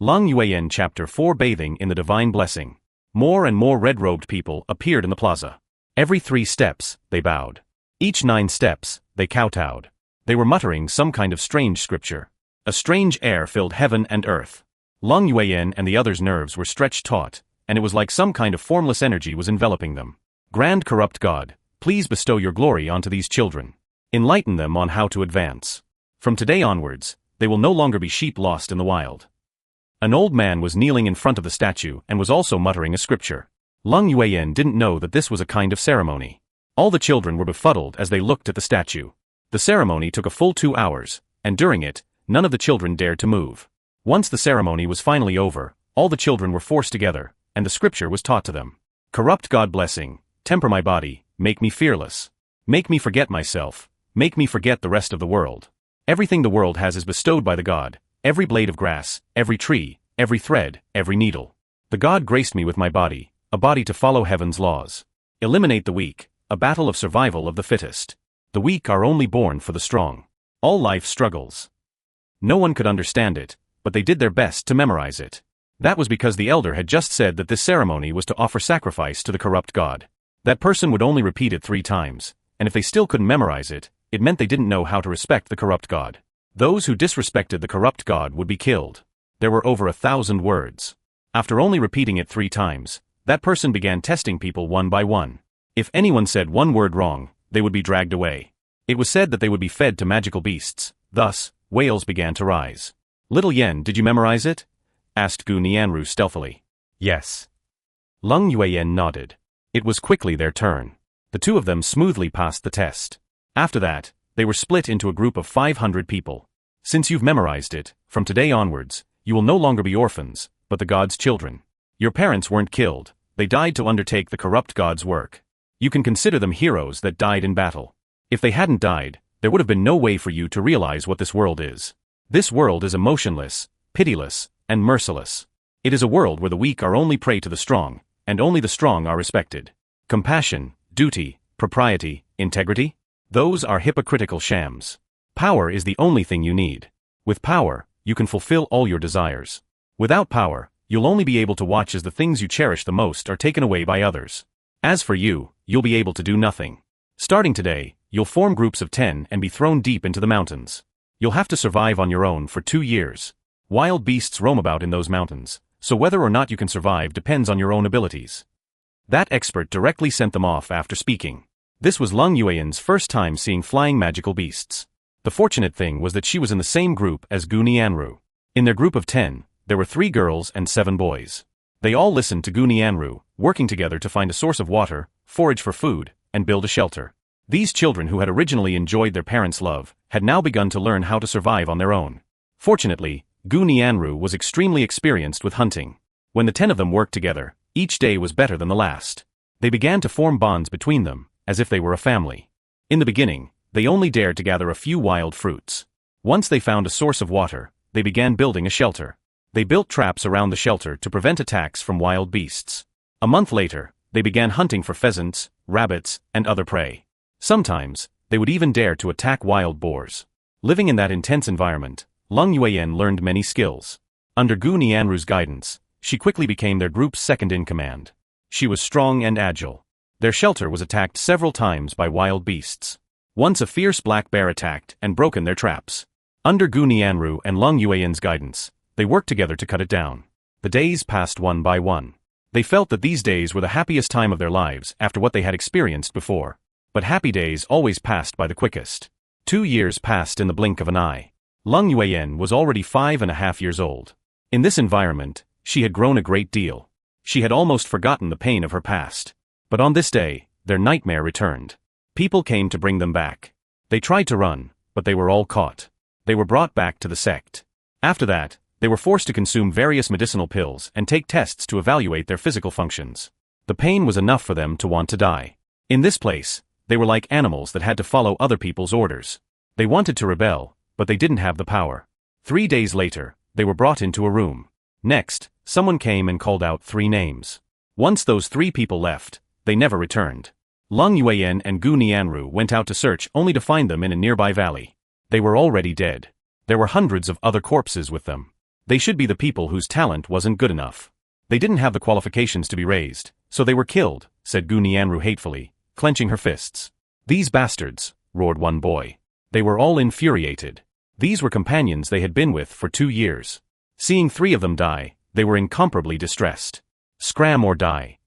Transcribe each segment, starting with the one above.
Lung Yuan Chapter 4 Bathing in the Divine Blessing. More and more red-robed people appeared in the plaza. Every 3 steps, they bowed. Each 9 steps, they kowtowed. They were muttering some kind of strange scripture. A strange air filled heaven and earth. Lung Yuan and the others' nerves were stretched taut, and it was like some kind of formless energy was enveloping them. Grand corrupt God, please bestow your glory onto these children. Enlighten them on how to advance. From today onwards, they will no longer be sheep lost in the wild. An old man was kneeling in front of the statue and was also muttering a scripture. Lung Yuan didn't know that this was a kind of ceremony. All the children were befuddled as they looked at the statue. The ceremony took a full 2 hours, and during it, none of the children dared to move. Once the ceremony was finally over, all the children were forced together, and the scripture was taught to them. Corrupt God blessing, temper my body, make me fearless. Make me forget myself, make me forget the rest of the world. Everything the world has is bestowed by the God. Every blade of grass, every tree, every thread, every needle. The God graced me with my body, a body to follow heaven's laws. Eliminate the weak, a battle of survival of the fittest. The weak are only born for the strong. All life struggles. No one could understand it, but they did their best to memorize it. That was because the elder had just said that this ceremony was to offer sacrifice to the corrupt God. That person would only repeat it 3 times, and if they still couldn't memorize it, it meant they didn't know how to respect the corrupt God. Those who disrespected the corrupt God would be killed. There were over 1,000 words. After only repeating it 3 times, that person began testing people one by one. If anyone said one word wrong, they would be dragged away. It was said that they would be fed to magical beasts. Thus, whales began to rise. Little Yen, did you memorize it? Asked Gu Nianru stealthily. Yes. Lung Yuan nodded. It was quickly their turn. The 2 of them smoothly passed the test. After that, they were split into a group of 500 people. Since you've memorized it, from today onwards, you will no longer be orphans, but the God's children. Your parents weren't killed, they died to undertake the corrupt God's work. You can consider them heroes that died in battle. If they hadn't died, there would have been no way for you to realize what this world is. This world is emotionless, pitiless, and merciless. It is a world where the weak are only prey to the strong, and only the strong are respected. Compassion, duty, propriety, integrity? Those are hypocritical shams. Power is the only thing you need. With power, you can fulfill all your desires. Without power, you'll only be able to watch as the things you cherish the most are taken away by others. As for you, you'll be able to do nothing. Starting today, you'll form groups of 10 and be thrown deep into the mountains. You'll have to survive on your own for 2 years. Wild beasts roam about in those mountains, so whether or not you can survive depends on your own abilities. That expert directly sent them off after speaking. This was Lung Yuan's first time seeing flying magical beasts. The fortunate thing was that she was in the same group as Gu Nianru. In their group of 10, there were 3 girls and 7 boys. They all listened to Gu Nianru, working together to find a source of water, forage for food, and build a shelter. These children who had originally enjoyed their parents' love, had now begun to learn how to survive on their own. Fortunately, Gu Nianru was extremely experienced with hunting. When the 10 of them worked together, each day was better than the last. They began to form bonds between them, as if they were a family. In the beginning, they only dared to gather a few wild fruits. Once they found a source of water, they began building a shelter. They built traps around the shelter to prevent attacks from wild beasts. A month later, they began hunting for pheasants, rabbits, and other prey. Sometimes, they would even dare to attack wild boars. Living in that intense environment, Lung Yuan learned many skills. Under Gu Nianru's guidance, she quickly became their group's second-in-command. She was strong and agile. Their shelter was attacked several times by wild beasts. Once a fierce black bear attacked and broken their traps. Under Gu Nianru and Lung Yuan's guidance, they worked together to cut it down. The days passed one by one. They felt that these days were the happiest time of their lives after what they had experienced before. But happy days always passed by the quickest. 2 years passed in the blink of an eye. Lung Yuan was already 5.5 years old. In this environment, she had grown a great deal. She had almost forgotten the pain of her past. But on this day, their nightmare returned. People came to bring them back. They tried to run, but they were all caught. They were brought back to the sect. After that, they were forced to consume various medicinal pills and take tests to evaluate their physical functions. The pain was enough for them to want to die. In this place, they were like animals that had to follow other people's orders. They wanted to rebel, but they didn't have the power. 3 days later, they were brought into a room. Next, someone came and called out 3 names. Once those 3 people left, they never returned. Lung Yuan and Gu Nianru went out to search only to find them in a nearby valley. They were already dead. There were hundreds of other corpses with them. They should be the people whose talent wasn't good enough. They didn't have the qualifications to be raised, so they were killed, said Gu Nianru hatefully, clenching her fists. These bastards, roared one boy. They were all infuriated. These were companions they had been with for 2 years. Seeing 3 of them die, they were incomparably distressed. Scram or die.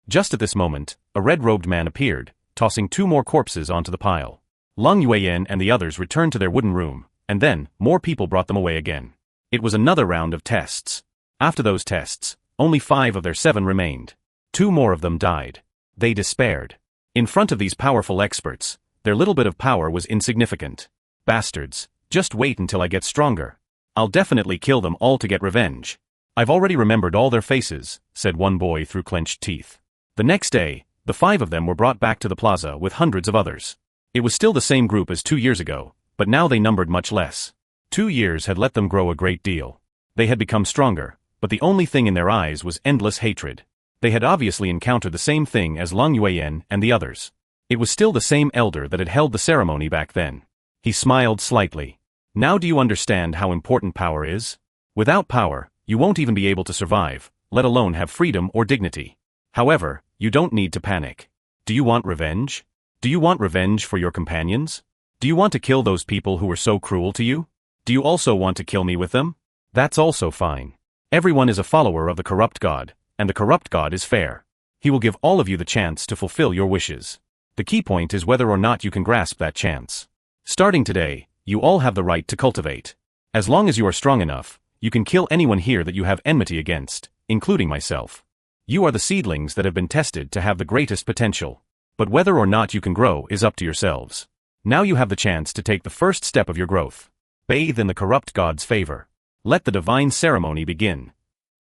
Just at this moment, a red-robed man appeared, tossing 2 more corpses onto the pile. Lung Yueyan and the others returned to their wooden room, and then, more people brought them away again. It was another round of tests. After those tests, only 5 of their 7 remained. 2 more of them died. They despaired. In front of these powerful experts, their little bit of power was insignificant. Bastards, just wait until I get stronger. I'll definitely kill them all to get revenge. I've already remembered all their faces, said one boy through clenched teeth. The next day, the 5 of them were brought back to the plaza with hundreds of others. It was still the same group as 2 years ago, but now they numbered much less. 2 years had let them grow a great deal. They had become stronger, but the only thing in their eyes was endless hatred. They had obviously encountered the same thing as Lung Yueyan and the others. It was still the same elder that had held the ceremony back then. He smiled slightly. Now do you understand how important power is? Without power, you won't even be able to survive, let alone have freedom or dignity. However, you don't need to panic. Do you want revenge? Do you want revenge for your companions? Do you want to kill those people who were so cruel to you? Do you also want to kill me with them? That's also fine. Everyone is a follower of the corrupt god, and the corrupt god is fair. He will give all of you the chance to fulfill your wishes. The key point is whether or not you can grasp that chance. Starting today, you all have the right to cultivate. As long as you are strong enough, you can kill anyone here that you have enmity against, including myself. You are the seedlings that have been tested to have the greatest potential. But whether or not you can grow is up to yourselves. Now you have the chance to take the first step of your growth. Bathe in the corrupt god's favor. Let the divine ceremony begin.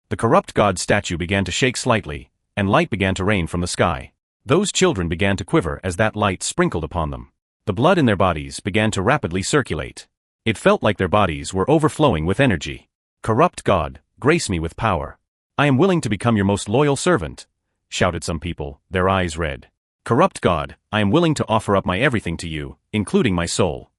The corrupt god's statue began to shake slightly, and light began to rain from the sky. Those children began to quiver as that light sprinkled upon them. The blood in their bodies began to rapidly circulate. It felt like their bodies were overflowing with energy. Corrupt God, grace me with power. I am willing to become your most loyal servant, shouted some people, their eyes red. Corrupt God, I am willing to offer up my everything to you, including my soul.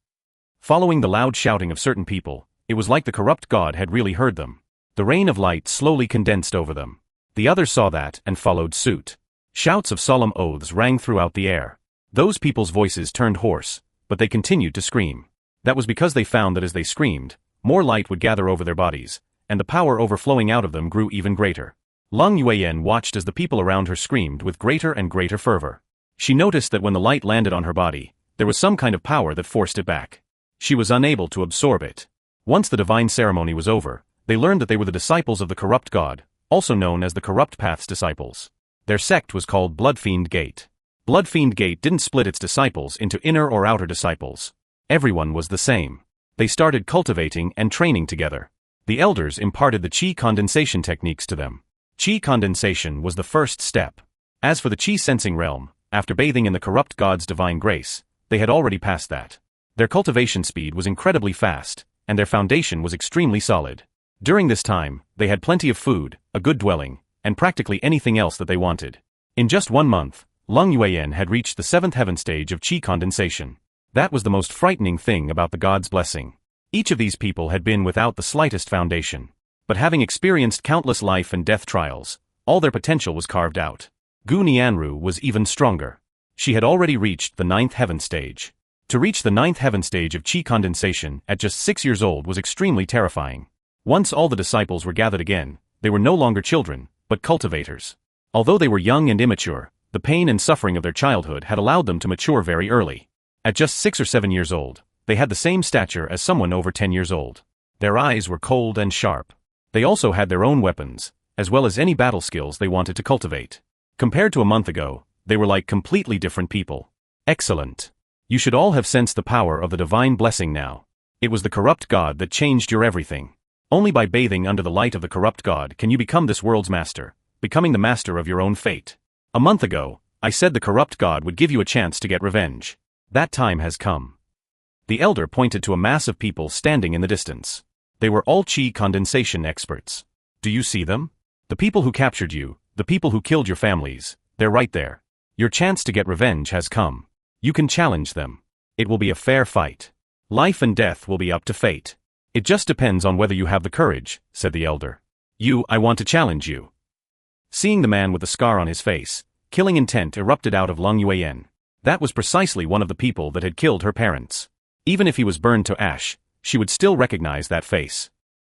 Following the loud shouting of certain people, it was like the corrupt God had really heard them. The rain of light slowly condensed over them. The others saw that and followed suit. Shouts of solemn oaths rang throughout the air. Those people's voices turned hoarse, but they continued to scream. That was because they found that as they screamed, more light would gather over their bodies, and the power overflowing out of them grew even greater. Lung Yueyan watched as the people around her screamed with greater and greater fervor. She noticed that when the light landed on her body, there was some kind of power that forced it back. She was unable to absorb it. Once the divine ceremony was over, they learned that they were the disciples of the corrupt god, also known as the Corrupt Path's disciples. Their sect was called Bloodfiend Gate. Bloodfiend Gate didn't split its disciples into inner or outer disciples. Everyone was the same. They started cultivating and training together. The elders imparted the qi condensation techniques to them. Qi condensation was the first step. As for the qi sensing realm, after bathing in the corrupt god's divine grace, they had already passed that. Their cultivation speed was incredibly fast, and their foundation was extremely solid. During this time, they had plenty of food, a good dwelling, and practically anything else that they wanted. In just 1 month, Lung Yueyan had reached the 7th heaven stage of qi condensation. That was the most frightening thing about the god's blessing. Each of these people had been without the slightest foundation. But having experienced countless life and death trials, all their potential was carved out. Gu Nianru was even stronger. She had already reached the 9th heaven stage. To reach the 9th heaven stage of qi condensation at just 6 years old was extremely terrifying. Once all the disciples were gathered again, they were no longer children, but cultivators. Although they were young and immature, the pain and suffering of their childhood had allowed them to mature very early. At just 6 or 7 years old, they had the same stature as someone over 10 years old. Their eyes were cold and sharp. They also had their own weapons, as well as any battle skills they wanted to cultivate. Compared to a month ago, they were like completely different people. Excellent. You should all have sensed the power of the divine blessing now. It was the corrupt god that changed your everything. Only by bathing under the light of the corrupt god can you become this world's master, becoming the master of your own fate. A month ago, I said the corrupt god would give you a chance to get revenge. That time has come. The elder pointed to a mass of people standing in the distance. They were all qi condensation experts. Do you see them? The people who captured you, the people who killed your families, they're right there. Your chance to get revenge has come. You can challenge them. It will be a fair fight. Life and death will be up to fate. It just depends on whether you have the courage, said the elder. I want to challenge you. Seeing the man with the scar on his face, killing intent erupted out of Lung Yuan. That was precisely one of the people that had killed her parents. Even if he was burned to ash, she would still recognize that face.